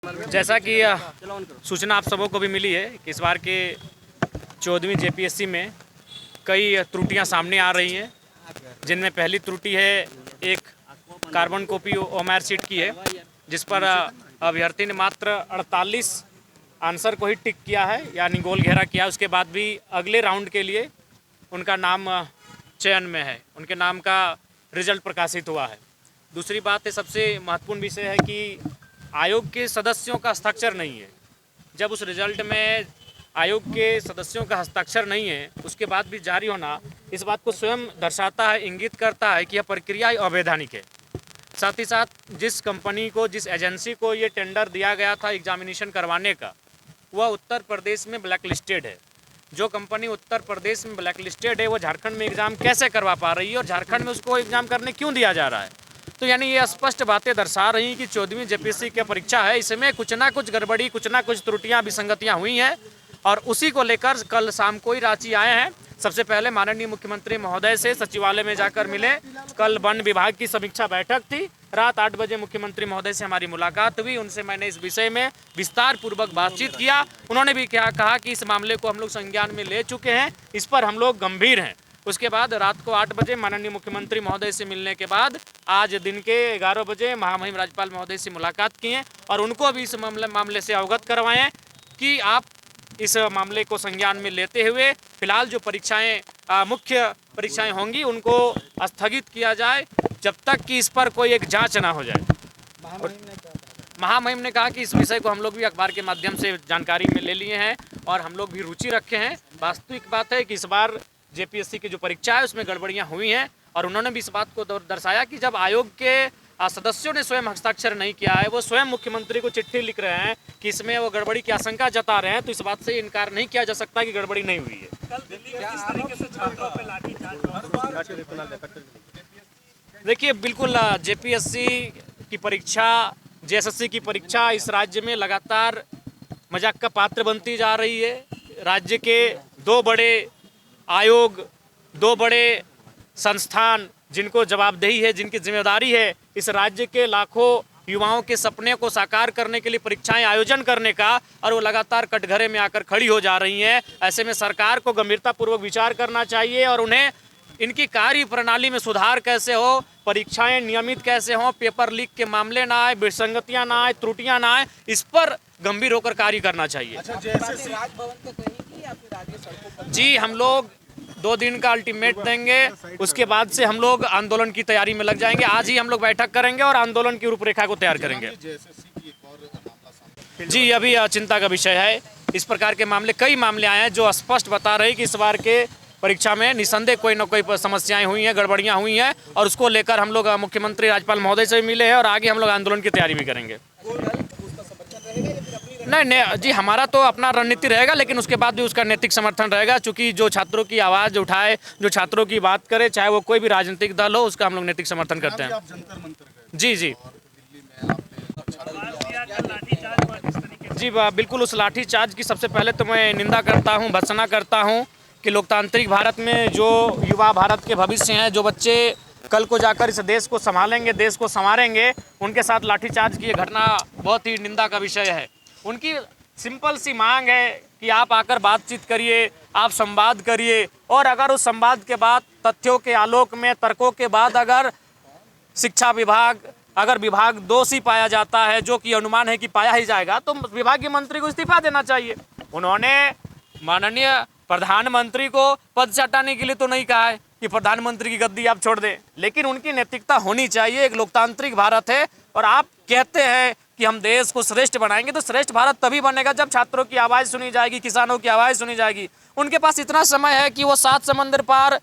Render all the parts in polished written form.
जैसा कि सूचना आप सबों को भी मिली है कि इस बार के 14वीं जेपीएससी में कई त्रुटियां सामने आ रही हैं, जिनमें पहली त्रुटि है एक कार्बन कॉपी ओएमआर शीट की है, जिस पर अभ्यर्थी ने मात्र 48 आंसर को ही टिक किया है, यानी गोल घेरा किया। उसके बाद भी अगले राउंड के लिए उनका नाम चयन में है, उनके नाम का रिजल्ट प्रकाशित हुआ है। दूसरी बात है, सबसे महत्वपूर्ण विषय है कि आयोग के सदस्यों का हस्ताक्षर नहीं है। जब उस रिजल्ट में आयोग के सदस्यों का हस्ताक्षर नहीं है, उसके बाद भी जारी होना इस बात को स्वयं दर्शाता है, इंगित करता है कि यह प्रक्रिया अवैधानिक है। साथ ही साथ जिस कंपनी को, जिस एजेंसी को ये टेंडर दिया गया था एग्जामिनेशन करवाने का, वह उत्तर प्रदेश में ब्लैक लिस्टेड है। जो कंपनी उत्तर प्रदेश में ब्लैक लिस्टेड है, वो झारखंड में एग्ज़ाम कैसे करवा पा रही है और झारखंड में उसको एग्ज़ाम करने क्यों दिया जा रहा है? तो यानी ये स्पष्ट बातें दर्शा रही हैं कि 14वीं जेपीएससी की परीक्षा है, इसमें कुछ ना कुछ गड़बड़ी, कुछ ना कुछ त्रुटियां, विसंगतियां हुई हैं और उसी को लेकर कल शाम को ही रांची आए हैं। सबसे पहले माननीय मुख्यमंत्री महोदय से सचिवालय में जाकर मिले। कल वन विभाग की समीक्षा बैठक थी, रात 8 बजे मुख्यमंत्री महोदय से हमारी मुलाकात हुई। उनसे मैंने इस विषय में विस्तार पूर्वक बातचीत किया। उन्होंने भी क्या कहा कि इस मामले को हम लोग संज्ञान में ले चुके हैं, इस पर हम लोग गंभीर हैं। उसके बाद रात को 8 बजे माननीय मुख्यमंत्री महोदय से मिलने के बाद आज दिन के 11 बजे महामहिम राज्यपाल महोदय से मुलाकात की है और उनको भी इस मामले से अवगत करवाएं कि आप इस मामले को संज्ञान में लेते हुए फिलहाल जो परीक्षाएं, मुख्य परीक्षाएं होंगी, उनको स्थगित किया जाए जब तक कि इस पर कोई एक जांच ना हो जाए। महामहिम ने कहा कि इस विषय को हम लोग भी अखबार के माध्यम से जानकारी में ले लिए हैं और हम लोग भी रुचि रखे हैं। वास्तविक बात है कि इस बार जेपीएससी की जो परीक्षा है उसमें गड़बड़ियां हुई हैं और उन्होंने भी इस बात को दर्शाया कि जब आयोग के सदस्यों ने स्वयं हस्ताक्षर नहीं किया है, वो स्वयं मुख्यमंत्री को चिट्ठी लिख रहे हैं कि इसमें वो गड़बड़ी की आशंका जता रहे हैं, तो इस बात से इनकार नहीं किया जा सकता कि गड़बड़ी नहीं हुई है। देखिए, बिल्कुल जेपीएससी की परीक्षा, जेएसएससी की परीक्षा इस राज्य में लगातार मजाक का पात्र बनती जा रही है। राज्य के दो बड़े आयोग, दो बड़े संस्थान जिनको जवाबदेही है, जिनकी जिम्मेदारी है इस राज्य के लाखों युवाओं के सपने को साकार करने के लिए परीक्षाएं आयोजन करने का, और वो लगातार कटघरे में आकर खड़ी हो जा रही हैं। ऐसे में सरकार को गंभीरतापूर्वक विचार करना चाहिए और उन्हें इनकी कार्य प्रणाली में सुधार कैसे हो, परीक्षाएं नियमित कैसे हों, पेपर लीक के मामले ना आए, विसंगतियां ना आए, त्रुटियां ना आए, इस पर गंभीर होकर कार्य करना चाहिए। जी, हम लोग 2 दिन का अल्टीमेट देंगे, उसके बाद से हम लोग आंदोलन की तैयारी में लग जाएंगे। आज ही हम लोग बैठक करेंगे और आंदोलन की रूपरेखा को तैयार करेंगे। जी, अभी चिंता का विषय है। इस प्रकार के मामले, कई मामले आए हैं जो स्पष्ट बता रहे हैं कि इस बार के परीक्षा में निसंदेह कोई न कोई समस्याएं हुई हैं, गड़बड़ियां हुई हैं और उसको लेकर हम लोग मुख्यमंत्री राज्यपाल महोदय से भी मिले हैं और आगे हम लोग आंदोलन की तैयारी भी करेंगे। नहीं जी, हमारा तो अपना रणनीति रहेगा, लेकिन उसके बाद भी उसका नैतिक समर्थन रहेगा, क्योंकि जो छात्रों की आवाज़ उठाए, जो छात्रों की बात करे, चाहे वो कोई भी राजनीतिक दल हो, उसका हम लोग नैतिक समर्थन करते हैं। जी जी जी, बिल्कुल। उस लाठीचार्ज की सबसे पहले तो मैं निंदा करता हूँ, भर्त्सना करता हूँ कि लोकतांत्रिक भारत में जो युवा भारत के भविष्य हैं, जो बच्चे कल को जाकर इस देश को संभालेंगे, देश को संवारेंगे, उनके साथ लाठीचार्ज की घटना बहुत ही निंदा का विषय है। उनकी सिंपल सी मांग है कि आप आकर बातचीत करिए, आप संवाद करिए, और अगर उस संवाद के बाद तथ्यों के आलोक में, तर्कों के बाद अगर शिक्षा विभाग, अगर विभाग दोषी पाया जाता है, जो कि अनुमान है कि पाया ही जाएगा, तो विभागीय मंत्री को इस्तीफा देना चाहिए। उन्होंने माननीय प्रधानमंत्री को पद से हटाने के लिए तो नहीं कहा है कि प्रधानमंत्री की गद्दी आप छोड़ दें, लेकिन उनकी नैतिकता होनी चाहिए। एक लोकतांत्रिक भारत है और आप कहते हैं कि हम देश को श्रेष्ठ बनाएंगे, तो श्रेष्ठ भारत तभी बनेगा जब छात्रों की आवाज़ सुनी जाएगी, किसानों की आवाज़ सुनी जाएगी। उनके पास इतना समय है कि वो 7 समंदर पार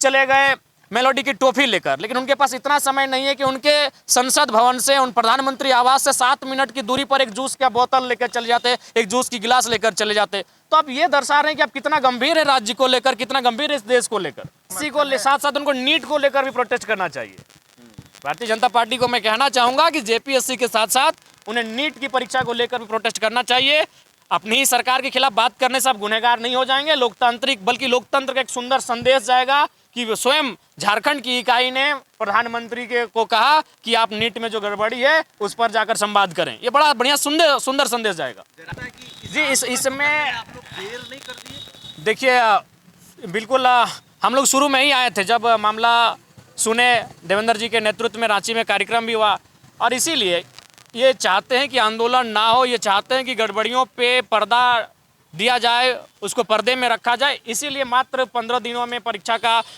चले गए मेलोडी की टॉफी लेकर, लेकिन उनके पास इतना समय नहीं है कि उनके संसद भवन से, उन प्रधानमंत्री आवास से 7 मिनट की दूरी पर एक जूस का बोतल लेकर चले जाते, एक जूस की गिलास लेकर चले जाते। तो आप ये दर्शा रहे हैं कि आप कितना गंभीर है राज्य को लेकर, कितना गंभीर है इस देश को लेकर। इसी को साथ साथ उनको नीट को लेकर भी प्रोटेस्ट करना चाहिए। भारतीय जनता पार्टी को मैं कहना चाहूँगा कि जेपीएससी के साथ साथ उन्हें नीट की परीक्षा को लेकर भी प्रोटेस्ट करना चाहिए। अपनी ही सरकार के खिलाफ बात करने से आप गुनहगार नहीं हो जाएंगे, लोकतांत्रिक, बल्कि लोकतंत्र का एक सुंदर संदेश जाएगा कि स्वयं झारखंड की इकाई ने प्रधानमंत्री के को कहा कि आप नीट में जो गड़बड़ी है उस पर जाकर संवाद करें। ये बड़ा बढ़िया सुंदर सुंदर संदेश जाएगा जी। इसमें देखिए बिल्कुल हम लोग शुरू में ही आए थे जब मामला सुने, देवेंद्र जी के नेतृत्व में रांची में कार्यक्रम भी हुआ, और इसीलिए ये चाहते हैं कि आंदोलन ना हो, ये चाहते हैं कि गड़बड़ियों पे पर्दा दिया जाए, उसको पर्दे में रखा जाए। इसीलिए मात्र 15 दिनों में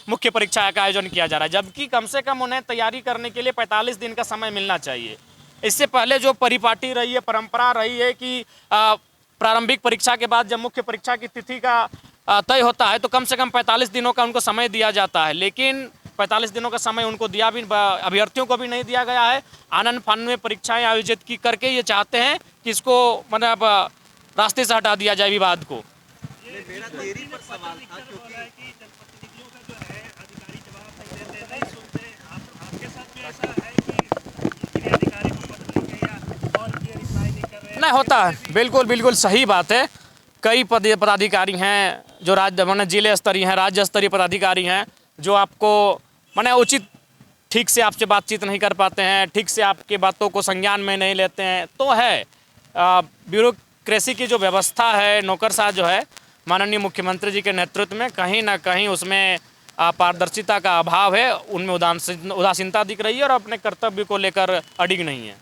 मुख्य परीक्षा का आयोजन किया जा रहा है, जबकि कम से कम उन्हें तैयारी करने के लिए 45 दिन का समय मिलना चाहिए। इससे पहले जो परिपाटी रही है, परंपरा रही है कि प्रारंभिक परीक्षा के बाद जब मुख्य परीक्षा की तिथि का तय होता है तो कम से कम 45 दिनों का उनको समय दिया जाता है, लेकिन 45 दिनों का समय उनको दिया भी, अभ्यर्थियों को भी नहीं दिया गया है। आनन फानन में परीक्षाएं आयोजित की करके ये चाहते हैं कि इसको मतलब रास्ते से हटा दिया जाए विवाद को। मेरा देरी पर सवाल था क्योंकि जनप्रतिनिधियों का जो है अधिकारी जवाब नहीं देते, नहीं सुनते। आपके साथ भी ऐसा है कि अधिकारी को बदलेंगे या और ये रिप्लाई नहीं कर रहे? नहीं होता है, बिल्कुल बिल्कुल सही बात है। कई पदाधिकारी हैं जो राज्य जिले स्तरीय हैं, राज्य स्तरीय पदाधिकारी हैं जो आपको उचित ठीक से आपसे बातचीत नहीं कर पाते हैं, ठीक से आपकी बातों को संज्ञान में नहीं लेते हैं। तो है ब्यूरोक्रेसी की जो व्यवस्था है, नौकरशाह जो है माननीय मुख्यमंत्री जी के नेतृत्व में, कहीं ना कहीं उसमें पारदर्शिता का अभाव है, उनमें उदासीनता दिख रही है और अपने कर्तव्य को लेकर अडिग नहीं है।